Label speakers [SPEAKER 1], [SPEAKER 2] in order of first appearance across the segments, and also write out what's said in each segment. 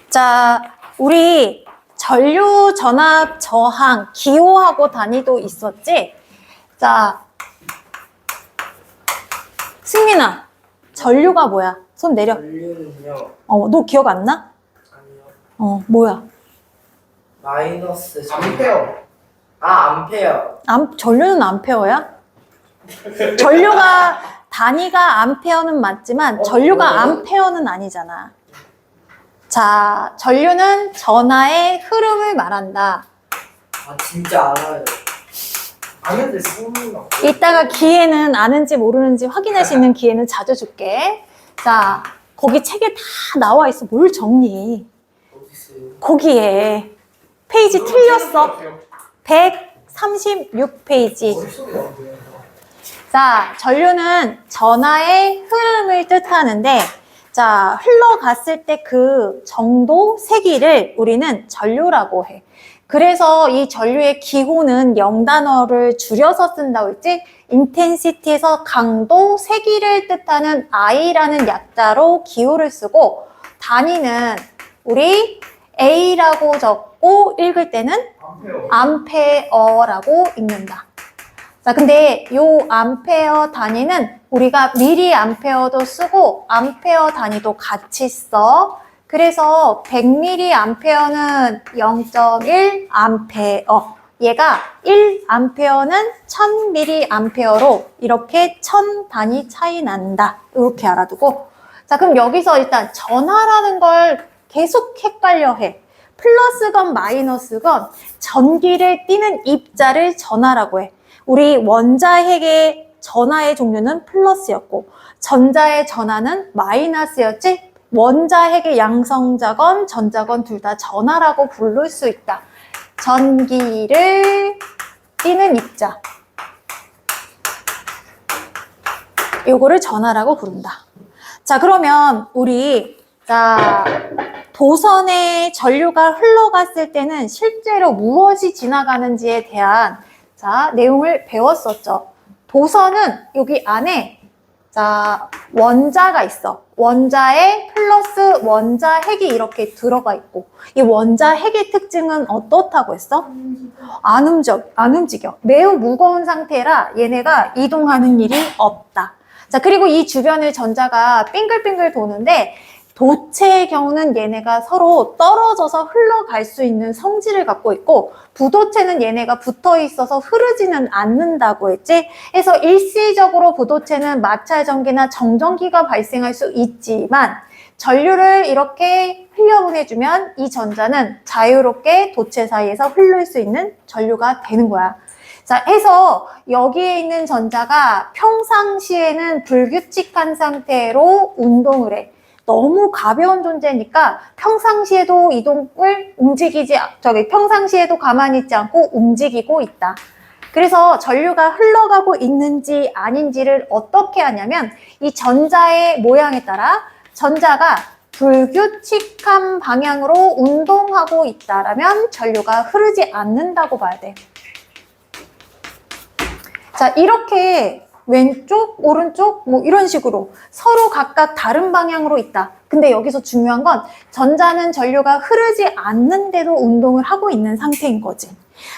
[SPEAKER 1] 자, 우리 전류, 전압, 저항, 기호하고 단위도 있었지? 자, 승민아, 전류가 뭐야? 손 내려.
[SPEAKER 2] 전류는요.
[SPEAKER 1] 너 기억 안 나?
[SPEAKER 2] 아니요.
[SPEAKER 1] 뭐야?
[SPEAKER 2] 마이너스 암페어. 암페어.
[SPEAKER 1] 전류는 암페어야? 전류가 단위가 암페어는 맞지만 전류가 암페어는 아니잖아. 자, 전류는 전하의 흐름을 말한다.
[SPEAKER 2] 진짜 알아요. 아는데 소문이 나.
[SPEAKER 1] 이따가 기회는 아는지 모르는지 확인할 수 있는 기회는 자주 줄게. 자, 거기 책에 다 나와 있어. 뭘 정리해.
[SPEAKER 2] 어디 있어요?
[SPEAKER 1] 거기에 페이지 틀렸어. 136페이지.
[SPEAKER 2] 머릿속에 나오네요.
[SPEAKER 1] 자, 전류는 전하의 흐름을 뜻하는데, 자, 흘러갔을 때 그 정도, 세기를 우리는 전류라고 해. 그래서 이 전류의 기호는 0단어를 줄여서 쓴다고 했지? 인텐시티에서 강도, 세기를 뜻하는 I라는 약자로 기호를 쓰고, 단위는 우리 A라고 적고 읽을 때는 암페어라고 읽는다. 자, 근데 요 암페어 단위는 우리가 미리암페어도 쓰고 암페어 단위도 같이 써. 그래서 100mA는 0.1암페어. 얘가 1암페어는 1000mA로 이렇게 1000 단위 차이 난다. 이렇게 알아두고. 자, 그럼 여기서 일단 전하라는 걸 계속 헷갈려 해. 플러스건 마이너스건 전기를 띠는 입자를 전하라고 해. 우리 원자핵의 전하의 종류는 플러스였고 전자의 전하는 마이너스였지? 원자핵의 양성자건 전자건 둘 다 전하라고 부를 수 있다. 전기를 띠는 입자. 요거를 전하라고 부른다. 자, 그러면 우리 도선에 전류가 흘러갔을 때는 실제로 무엇이 지나가는지에 대한 내용을 배웠었죠. 도선은 여기 안에 원자가 있어. 원자에 플러스 원자핵이 이렇게 들어가 있고 이 원자핵의 특징은 어떻다고 했어? 안 움직여. 매우 무거운 상태라 얘네가 이동하는 일이 없다. 자, 그리고 이 주변을 전자가 빙글빙글 도는데 도체의 경우는 얘네가 서로 떨어져서 흘러갈 수 있는 성질을 갖고 있고 부도체는 얘네가 붙어 있어서 흐르지는 않는다고 했지. 그래서 일시적으로 부도체는 마찰 전기나 정전기가 발생할 수 있지만 전류를 이렇게 흘려보내주면 이 전자는 자유롭게 도체 사이에서 흐를 수 있는 전류가 되는 거야. 자, 해서 여기에 있는 전자가 평상시에는 불규칙한 상태로 운동을 해. 너무 가벼운 존재니까 평상시에도 평상시에도 가만히 있지 않고 움직이고 있다. 그래서 전류가 흘러가고 있는지 아닌지를 어떻게 하냐면 이 전자의 모양에 따라 전자가 불규칙한 방향으로 운동하고 있다라면 전류가 흐르지 않는다고 봐야 돼. 자, 이렇게 왼쪽, 오른쪽 뭐 이런 식으로 서로 각각 다른 방향으로 있다. 근데 여기서 중요한 건 전자는 전류가 흐르지 않는데도 운동을 하고 있는 상태인 거지.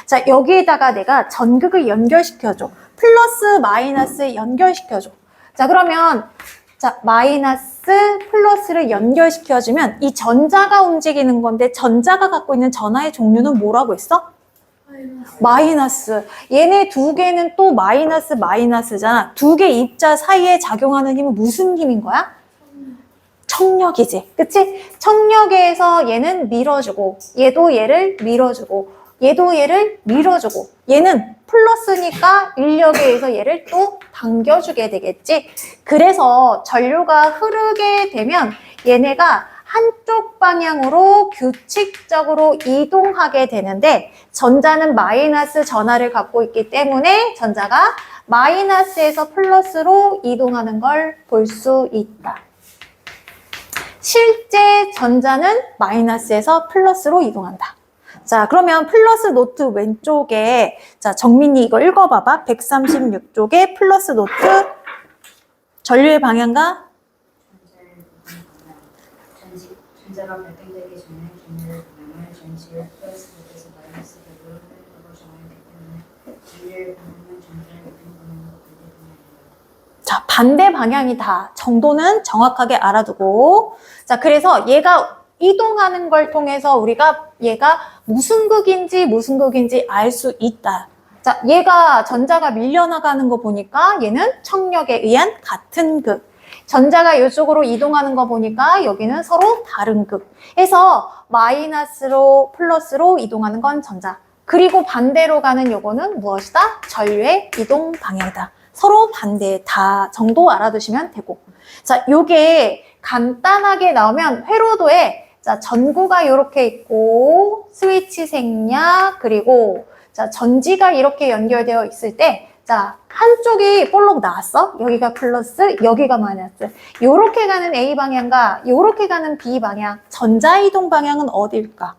[SPEAKER 1] 자, 여기에다가 내가 전극을 연결시켜줘. 플러스 마이너스 연결시켜줘. 자, 그러면 마이너스 플러스를 연결시켜주면 이 전자가 움직이는 건데 전자가 갖고 있는 전하의 종류는 뭐라고 했어? 마이너스. 얘네 두 개는 또 마이너스잖아. 두 개 입자 사이에 작용하는 힘은 무슨 힘인 거야? 청력이지. 그치? 청력에서 얘는 밀어주고 얘도 얘를 밀어주고 얘도 얘를 밀어주고 얘는 플러스니까 인력에 의해서 얘를 또 당겨주게 되겠지. 그래서 전류가 흐르게 되면 얘네가 한쪽 방향으로 규칙적으로 이동하게 되는데 전자는 마이너스 전하를 갖고 있기 때문에 전자가 마이너스에서 플러스로 이동하는 걸 볼 수 있다. 실제 전자는 마이너스에서 플러스로 이동한다. 자, 그러면 플러스 노트 왼쪽에 정민이 이거 읽어봐봐. 136쪽에 플러스 노트 전류의 방향과
[SPEAKER 3] 전자가 발생되기 전에 기능의 방향을 전시의 플러스 100에서 마이너스 100으로 해석하고 정하기 때문에 전류의 방향은 전자의 이동 방향과 반대 방향이다.
[SPEAKER 1] 자, 반대 방향이다 정도는 정확하게 알아두고, 자, 그래서 얘가 이동하는 걸 통해서 우리가 얘가 무슨 극인지 알 수 있다. 자, 얘가 전자가 밀려나가는 거 보니까 얘는 청력에 의한 같은 극. 전자가 이쪽으로 이동하는 거 보니까 여기는 서로 다른 극. 해서 마이너스로 플러스로 이동하는 건 전자. 그리고 반대로 가는 요거는 무엇이다? 전류의 이동 방향이다. 서로 반대다 정도 알아두시면 되고. 자, 요게 간단하게 나오면 회로도에 자, 전구가 이렇게 있고 스위치 생략 그리고 자, 전지가 이렇게 연결되어 있을 때 자, 한쪽이 볼록 나왔어. 여기가 플러스, 여기가 마이너스. 요렇게 가는 A 방향과 요렇게 가는 B 방향. 전자이동 방향은 어딜까?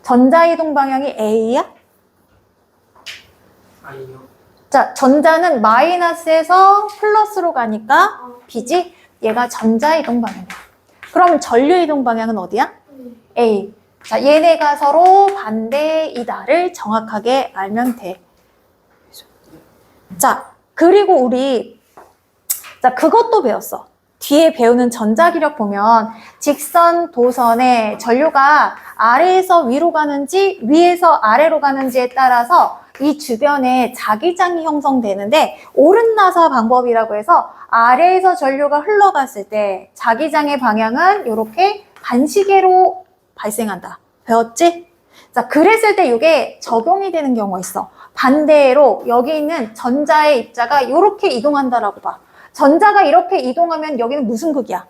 [SPEAKER 1] 전자이동 방향이 A야?
[SPEAKER 2] 아니요.
[SPEAKER 1] 자, 전자는 마이너스에서 플러스로 가니까 B지? 얘가 전자이동 방향이야. 그럼 전류이동 방향은 어디야? A. 자, 얘네가 서로 반대이다를 정확하게 알면 돼. 자, 그리고 우리 자, 그것도 배웠어. 뒤에 배우는 전자기력 보면 직선 도선에 전류가 아래에서 위로 가는지 위에서 아래로 가는지에 따라서 이 주변에 자기장이 형성되는데 오른나사 방법이라고 해서 아래에서 전류가 흘러갔을 때 자기장의 방향은 이렇게 반시계로 발생한다. 배웠지? 자, 그랬을 때 이게 적용이 되는 경우가 있어. 반대로 여기 있는 전자의 입자가 이렇게 이동한다라고 봐. 전자가 이렇게 이동하면 여기는 무슨 극이야?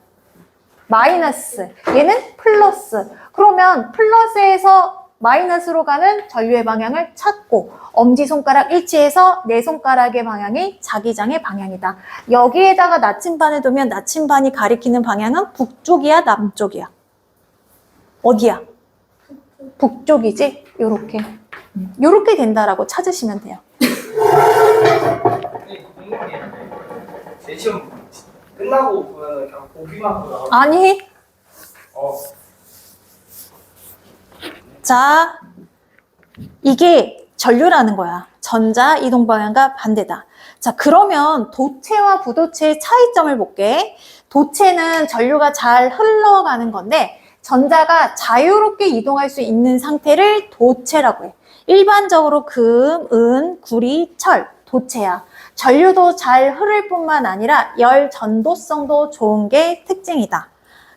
[SPEAKER 1] 마이너스. 얘는 플러스. 그러면 플러스에서 마이너스로 가는 전류의 방향을 찾고 엄지손가락 일치해서 내 손가락의 방향이 자기장의 방향이다. 여기에다가 나침반을 두면 나침반이 가리키는 방향은 북쪽이야, 남쪽이야? 어디야? 북쪽이지? 요렇게. 요렇게 된다라고 찾으시면 돼요.
[SPEAKER 2] 궁금한 게 있는데 제 시험 끝나고 보면 그냥 보기만 하고 나와.
[SPEAKER 1] 아니, 자, 이게 전류라는 거야. 전자 이동 방향과 반대다. 자, 그러면 도체와 부도체의 차이점을 볼게. 도체는 전류가 잘 흘러가는 건데 전자가 자유롭게 이동할 수 있는 상태를 도체라고 해. 일반적으로 금, 은, 구리, 철, 도체야. 전류도 잘 흐를 뿐만 아니라 열 전도성도 좋은 게 특징이다.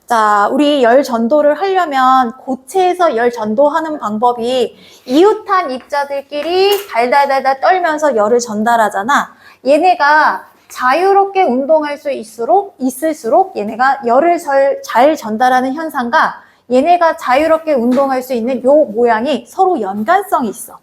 [SPEAKER 1] 자, 우리 열 전도를 하려면 고체에서 열 전도하는 방법이 이웃한 입자들끼리 달달달달 떨면서 열을 전달하잖아. 얘네가 자유롭게 운동할 수 있을수록 얘네가 열을 잘 전달하는 현상과 얘네가 자유롭게 운동할 수 있는 요 모양이 서로 연관성이 있어.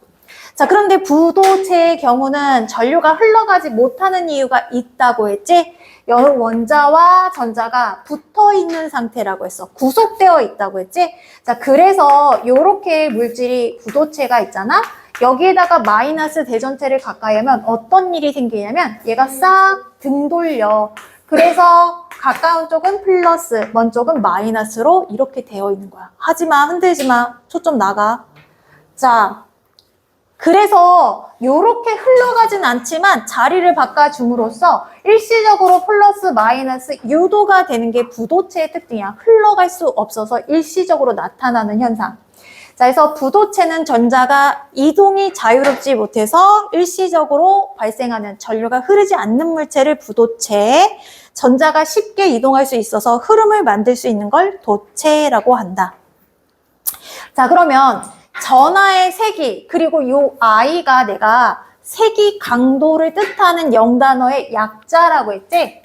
[SPEAKER 1] 자, 그런데 부도체의 경우는 전류가 흘러가지 못하는 이유가 있다고 했지? 원자와 전자가 붙어 있는 상태라고 했어. 구속되어 있다고 했지? 자, 그래서 요렇게 물질이 부도체가 있잖아? 여기에다가 마이너스 대전체를 가까이 하면 어떤 일이 생기냐면 얘가 싹 등 돌려. 그래서 가까운 쪽은 플러스, 먼 쪽은 마이너스로 이렇게 되어 있는 거야. 하지마, 흔들지 마. 초점 나가. 자, 그래서 이렇게 흘러가진 않지만 자리를 바꿔줌으로써 일시적으로 플러스 마이너스 유도가 되는 게 부도체의 특징이야. 흘러갈 수 없어서 일시적으로 나타나는 현상. 자, 그래서 부도체는 전자가 이동이 자유롭지 못해서 일시적으로 발생하는 전류가 흐르지 않는 물체를 부도체, 전자가 쉽게 이동할 수 있어서 흐름을 만들 수 있는 걸 도체라고 한다. 자, 그러면 전하의 세기, 그리고 요 I가 내가 세기 강도를 뜻하는 영단어의 약자라고 했지?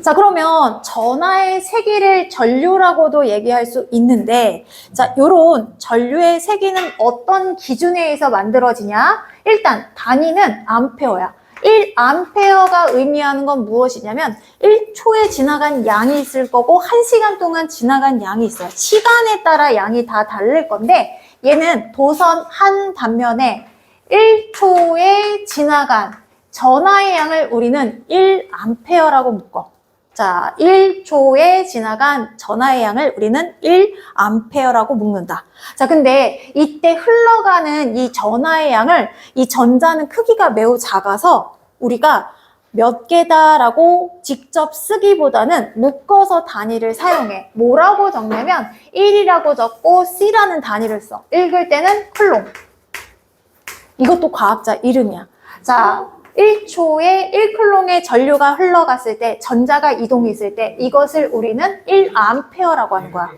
[SPEAKER 1] 자, 그러면 전하의 세기를 전류라고도 얘기할 수 있는데, 자, 요런 전류의 세기는 어떤 기준에 의해서 만들어지냐? 일단 단위는 암페어야. 1암페어가 의미하는 건 무엇이냐면 1초에 지나간 양이 있을 거고 1시간 동안 지나간 양이 있어요. 시간에 따라 양이 다 다를 건데 얘는 도선 한 단면에 1초에 지나간 전하의 양을 우리는 1A라고 묶어. 자, 1초에 지나간 전하의 양을 우리는 1A라고 묶는다. 자, 근데 이때 흘러가는 이 전하의 양을 이 전자는 크기가 매우 작아서 우리가 몇 개다라고 직접 쓰기보다는 묶어서 단위를 사용해. 뭐라고 적냐면 1이라고 적고 C라는 단위를 써. 읽을 때는 클롱. 이것도 과학자 이름이야. 자, 1초에 1클롱의 전류가 흘러갔을 때, 전자가 이동했을 때 이것을 우리는 1A라고 하는 거야.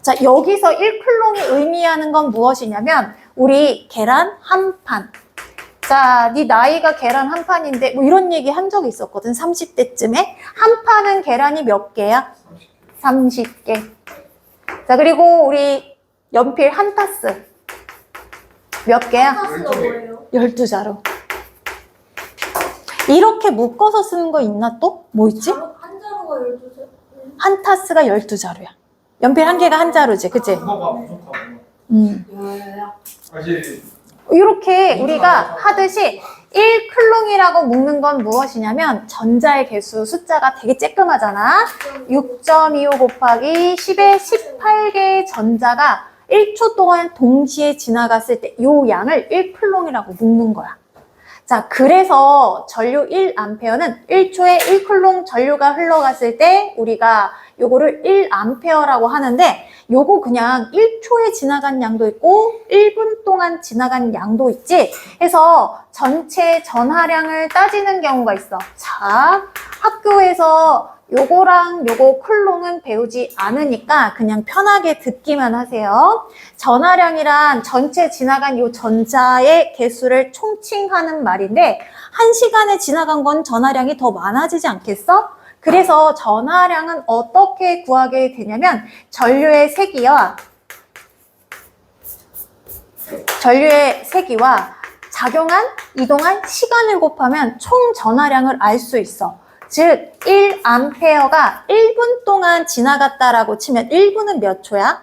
[SPEAKER 1] 자, 여기서 1클롱이 의미하는 건 무엇이냐면 우리 계란 한 판. 자, 네 나이가 계란 한 판인데 뭐 이런 얘기 한 적이 있었거든. 30대쯤에. 한 판은 계란이 몇 개야? 30개. 자, 그리고 우리 연필 한 타스 몇 개야?
[SPEAKER 4] 타스가 뭐예요?
[SPEAKER 1] 12자루. 이렇게 묶어서 쓰는 거 있나 또? 뭐 있지?
[SPEAKER 4] 한 자루가 12자.
[SPEAKER 1] 한 타스가 12자루야. 연필 한 개가 한 자루지, 그치?
[SPEAKER 2] 그거가 무조건. 사실
[SPEAKER 1] 이렇게 우리가 하듯이 1클롱이라고 묶는 건 무엇이냐면 전자의 개수 숫자가 되게 쬐끔하잖아. 6.25 곱하기 10의 18개의 전자가 1초 동안 동시에 지나갔을 때 이 양을 1클롱이라고 묶는 거야. 자, 그래서 전류 1A는 1초에 1클롱 전류가 흘러갔을 때 우리가 요거를 1A라고 하는데 요거 그냥 1초에 지나간 양도 있고 1분 동안 지나간 양도 있지. 해서 전체 전하량을 따지는 경우가 있어. 자, 학교에서 요거랑 요거 클롱은 배우지 않으니까 그냥 편하게 듣기만 하세요. 전하량이란 전체 지나간 요 전자의 개수를 총칭하는 말인데 1시간에 지나간 건 전하량이 더 많아지지 않겠어? 그래서 전하량은 어떻게 구하게 되냐면 전류의 세기와 작용한, 이동한 시간을 곱하면 총 전하량을 알 수 있어. 즉 1A가 1분 동안 지나갔다라고 치면 1분은 몇 초야?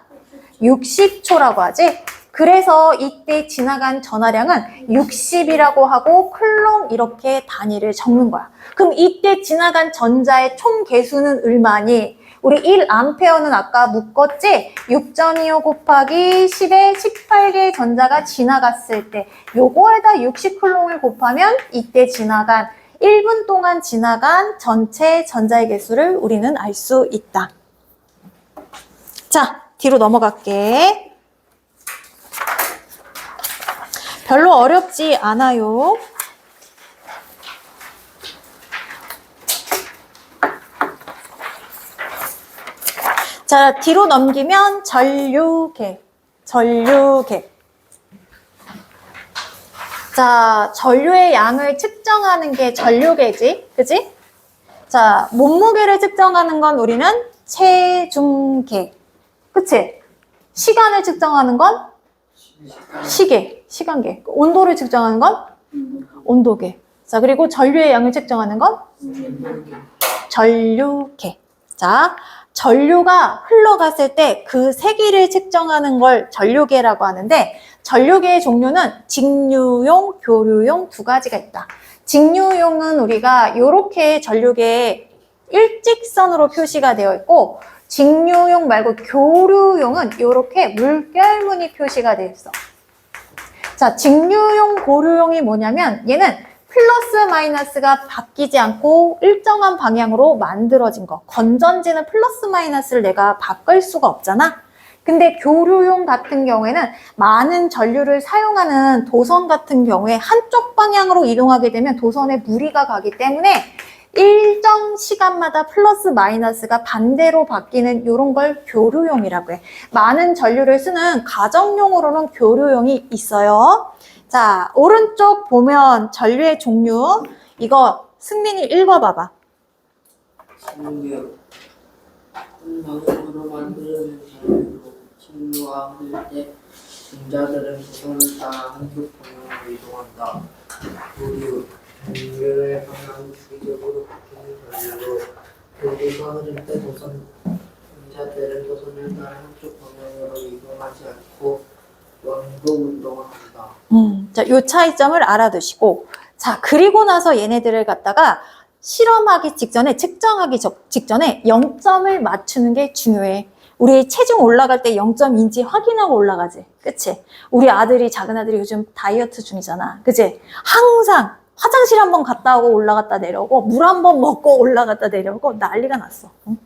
[SPEAKER 1] 60초라고 하지? 그래서 이때 지나간 전하량은 60이라고 하고 클롱 이렇게 단위를 적는 거야. 그럼 이때 지나간 전자의 총 개수는 얼마니? 우리 1A는 아까 묶었지? 6.25 곱하기 10에 18개의 전자가 지나갔을 때 요거에다 60클롱을 곱하면 이때 지나간 1분 동안 지나간 전체 전자의 개수를 우리는 알 수 있다. 자, 뒤로 넘어갈게. 별로 어렵지 않아요. 자, 뒤로 넘기면 전류계. 자, 전류의 양을 측정하는 게 전류계지, 그지? 자, 몸무게를 측정하는 건 우리는 체중계, 그치? 시간을 측정하는 건 시간계. 온도를 측정하는 건 온도계. 자, 그리고 전류의 양을 측정하는 건 전류계. 자, 전류가 흘러갔을 때 그 세기를 측정하는 걸 전류계라고 하는데 전류계의 종류는 직류용, 교류용 두 가지가 있다. 직류용은 우리가 이렇게 전류계에 일직선으로 표시가 되어 있고 직류용 말고 교류용은 이렇게 물결무늬 표시가 되어 있어. 자, 직류용, 고류용이 뭐냐면 얘는 플러스 마이너스가 바뀌지 않고 일정한 방향으로 만들어진 거. 건전지는 플러스 마이너스를 내가 바꿀 수가 없잖아. 근데 교류용 같은 경우에는 많은 전류를 사용하는 도선 같은 경우에 한쪽 방향으로 이동하게 되면 도선에 무리가 가기 때문에 일정 시간마다 플러스 마이너스가 반대로 바뀌는 이런 걸 교류용이라고 해. 많은 전류를 쓰는 가정용으로는 교류용이 있어요. 자, 오른쪽 보면 전류의 종류. 이거 승민이 읽어봐봐.
[SPEAKER 5] 직류 방식으로 만들어진 전류로 직류와 흐를 때 전자들은 도선을 따라 한쪽 방향으로 이동한다. 교류 전류의 방향이 주기적으로 바뀌는 전류로 교류가 흐를 때 전자들은 도선을 따라 한쪽 방향으로 이동하지 않고 왕복 운동을 한다.
[SPEAKER 1] 자, 요 차이점을 알아두시고. 자, 그리고 나서 얘네들을 갖다가 실험하기 직전에, 측정하기 직전에 0점을 맞추는 게 중요해. 우리 체중 올라갈 때 0점인지 확인하고 올라가지. 그치? 우리 아들이, 작은 아들이 요즘 다이어트 중이잖아. 그치? 항상 화장실 한번 갔다 오고 올라갔다 내려오고, 물 한번 먹고 올라갔다 내려오고, 난리가 났어. 응?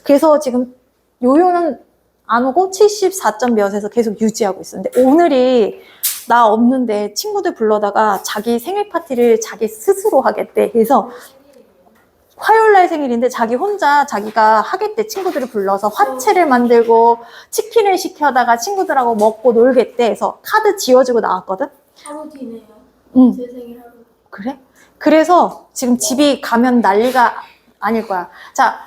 [SPEAKER 1] 그래서 지금 요요는 안 오고 74점 몇에서 계속 유지하고 있었는데, 오늘이 나 없는데 친구들 불러다가 자기 생일 파티를 자기 스스로 하겠대. 그래서 화요일날 생일인데 자기 혼자 자기가 하겠대. 친구들을 불러서 화채를 만들고 치킨을 시켜다가 친구들하고 먹고 놀겠대. 해서 카드 지워주고 나왔거든?
[SPEAKER 4] 하루 뒤네요.
[SPEAKER 1] 응.
[SPEAKER 4] 제 생일 하루.
[SPEAKER 1] 그래? 그래서 지금 집이 가면 난리가 아닐 거야. 자,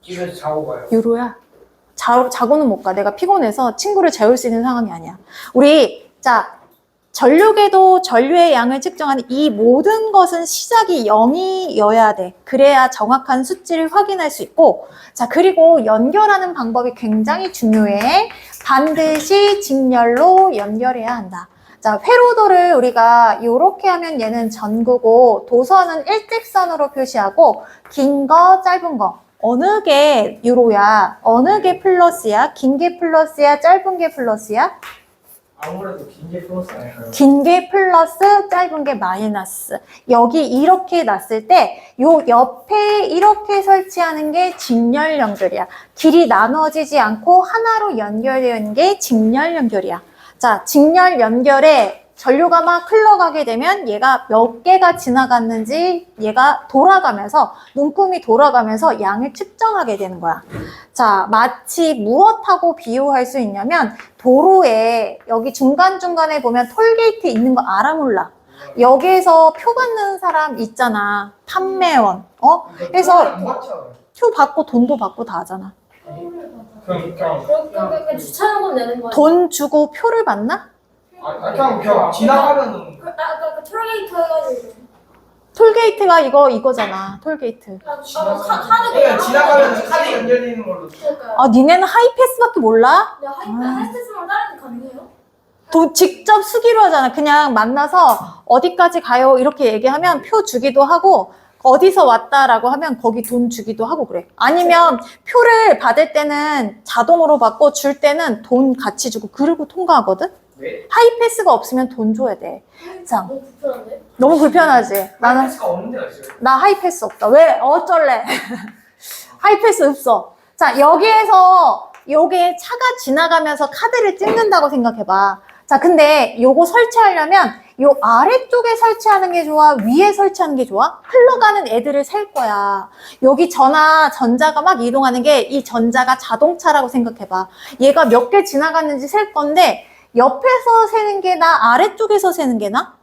[SPEAKER 2] 집에서 자고 가요.
[SPEAKER 1] 유로야. 자고는 못 가. 내가 피곤해서 친구를 재울 수 있는 상황이 아니야. 우리, 자, 전류계도 전류의 양을 측정하는 이 모든 것은 시작이 0이어야 돼. 그래야 정확한 수치를 확인할 수 있고, 자, 그리고 연결하는 방법이 굉장히 중요해. 반드시 직렬로 연결해야 한다. 자, 회로도를 우리가 이렇게 하면 얘는 전구고, 도선은 일직선으로 표시하고, 긴 거, 짧은 거. 어느 게 유로야? 어느 게 플러스야? 긴 게 플러스야? 짧은 게 플러스야?
[SPEAKER 2] 아무래도 긴게 플러스 아닐까요?
[SPEAKER 1] 긴 게 플러스, 짧은 게 마이너스. 여기 이렇게 놨을 때, 요 옆에 이렇게 설치하는 게 직렬 연결이야. 길이 나눠지지 않고 하나로 연결되어 있는 게 직렬 연결이야. 자, 직렬 연결에 전류가 막 흘러가게 되면 얘가 몇 개가 지나갔는지 얘가 돌아가면서, 눈금이 돌아가면서 양을 측정하게 되는 거야. 자, 마치 무엇하고 비유할 수 있냐면, 도로에 여기 중간중간에 보면 톨게이트 있는 거 알아 몰라? 여기에서 표 받는 사람 있잖아. 판매원. 그래서
[SPEAKER 2] 안 맞죠?
[SPEAKER 1] 표 받고 돈도 받고 다 하잖아.
[SPEAKER 4] 그러니까 주차요금 내는 거야.
[SPEAKER 1] 돈 주고 표를 받나?
[SPEAKER 2] 그냥 지나가면은
[SPEAKER 4] 아까 트레이터 해가지고.
[SPEAKER 1] 톨게이트가 이거잖아. 톨게이트.
[SPEAKER 4] 카드
[SPEAKER 2] 그냥 지나가면 카드 연결되는 걸로.
[SPEAKER 1] 아, 니네는 하이패스밖에 몰라?
[SPEAKER 4] 하이패스만 다른 게 가능해요?
[SPEAKER 1] 돈 직접 수기로 하잖아. 그냥 만나서 어디까지 가요 이렇게 얘기하면 표 주기도 하고, 어디서 왔다라고 하면 거기 돈 주기도 하고 그래. 아니면 표를 받을 때는 자동으로 받고 줄 때는 돈 같이 주고 그러고 통과하거든?
[SPEAKER 2] 네?
[SPEAKER 1] 하이패스가 없으면 돈 줘야 돼. 자,
[SPEAKER 4] 너무 불편한데?
[SPEAKER 1] 너무 불편하지? 나는
[SPEAKER 2] 패스가 없는 데가 있어요.
[SPEAKER 1] 나 하이패스 없다. 왜? 어쩔래? 하이패스 없어. 자, 여기에서 요게 차가 지나가면서 카드를 찍는다고 생각해봐. 자, 근데 요거 설치하려면 요 아래쪽에 설치하는 게 좋아? 위에 설치하는 게 좋아? 흘러가는 애들을 셀 거야. 여기 전자가 막 이동하는 게 이 전자가 자동차라고 생각해봐. 얘가 몇 개 지나갔는지 셀 건데 옆에서 세는 게 나? 아래쪽에서 세는 게 나?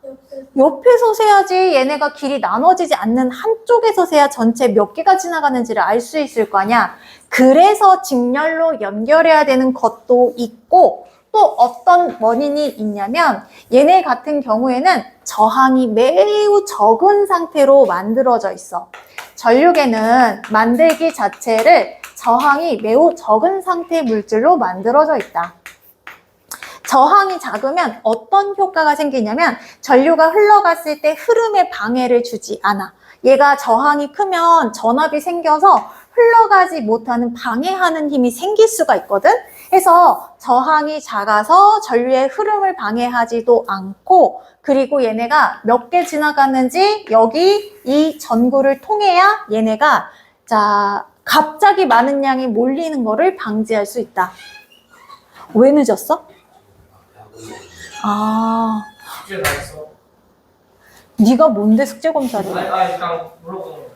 [SPEAKER 1] 옆에서 세야지. 얘네가 길이 나눠지지 않는 한쪽에서 세야 전체 몇 개가 지나가는지를 알 수 있을 거 아니야. 그래서 직렬로 연결해야 되는 것도 있고, 또 어떤 원인이 있냐면 얘네 같은 경우에는 저항이 매우 적은 상태로 만들어져 있어. 전류계는 만들기 자체를 저항이 매우 적은 상태의 물질로 만들어져 있다. 저항이 작으면 어떤 효과가 생기냐면 전류가 흘러갔을 때 흐름에 방해를 주지 않아. 얘가 저항이 크면 전압이 생겨서 흘러가지 못하는 방해하는 힘이 생길 수가 있거든. 그래서 저항이 작아서 전류의 흐름을 방해하지도 않고, 그리고 얘네가 몇 개 지나갔는지 여기 이 전구를 통해야 얘네가 갑자기 많은 양이 몰리는 거를 방지할 수 있다. 왜 늦었어? 아,
[SPEAKER 2] 숙제 다 했어.
[SPEAKER 1] 네가 뭔데 숙제 검사를 해?
[SPEAKER 2] 그냥 물어보는 거.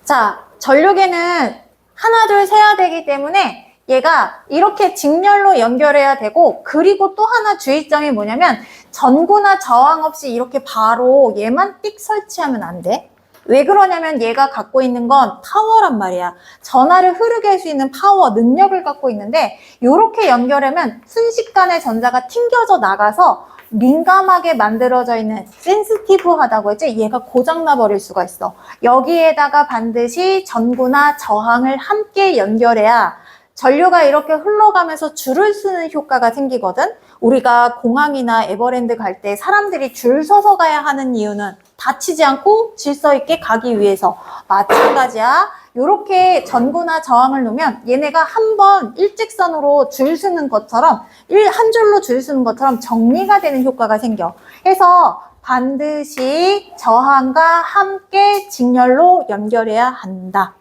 [SPEAKER 1] 자, 전류계는 하나 둘 세야 되기 때문에 얘가 이렇게 직렬로 연결해야 되고, 그리고 또 하나 주의점이 뭐냐면 전구나 저항 없이 이렇게 바로 얘만 띡 설치하면 안 돼. 왜 그러냐면 얘가 갖고 있는 건 파워란 말이야. 전하를 흐르게 할 수 있는 파워, 능력을 갖고 있는데 이렇게 연결하면 순식간에 전자가 튕겨져 나가서 민감하게 만들어져 있는 센시티브하다고 했지? 얘가 고장나 버릴 수가 있어. 여기에다가 반드시 전구나 저항을 함께 연결해야 전류가 이렇게 흘러가면서 줄을 쓰는 효과가 생기거든. 우리가 공항이나 에버랜드 갈 때 사람들이 줄 서서 가야 하는 이유는 다치지 않고 질서 있게 가기 위해서. 마찬가지야. 요렇게 전구나 저항을 놓으면 얘네가 한번 일직선으로 줄 서는 것처럼 한 줄로 줄 서는 것처럼 정리가 되는 효과가 생겨. 해서 반드시 저항과 함께 직렬로 연결해야 한다.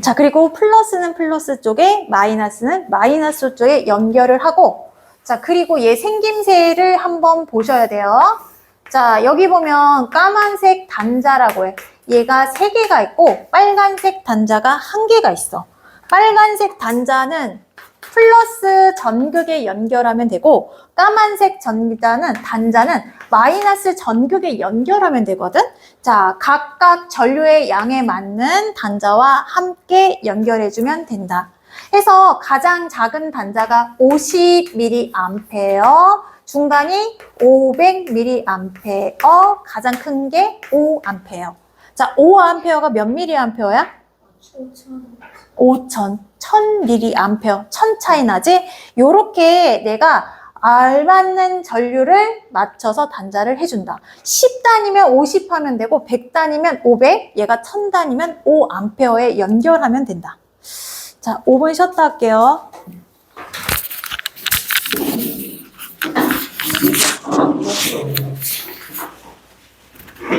[SPEAKER 1] 자, 그리고 플러스는 플러스 쪽에, 마이너스는 마이너스 쪽에 연결을 하고, 자, 그리고 얘 생김새를 한번 보셔야 돼요. 자, 여기 보면 까만색 단자라고 해. 얘가 3개가 있고 빨간색 단자가 1개가 있어. 빨간색 단자는 플러스 전극에 연결하면 되고 까만색 단자는 마이너스 전극에 연결하면 되거든. 자, 각각 전류의 양에 맞는 단자와 함께 연결해주면 된다. 해서 가장 작은 단자가 50mA, 중간이 500mA, 가장 큰 게 5A. 자, 5A가 몇 mA야? 5,000, 1000mA, 1000 차이 나지? 요렇게 내가 알맞는 전류를 맞춰서 단자를 해준다. 10단이면 50 하면 되고 100단이면 500, 얘가 1000단이면 5A에 연결하면 된다. 자, 5분 쉬었다 할게요.
[SPEAKER 2] 아,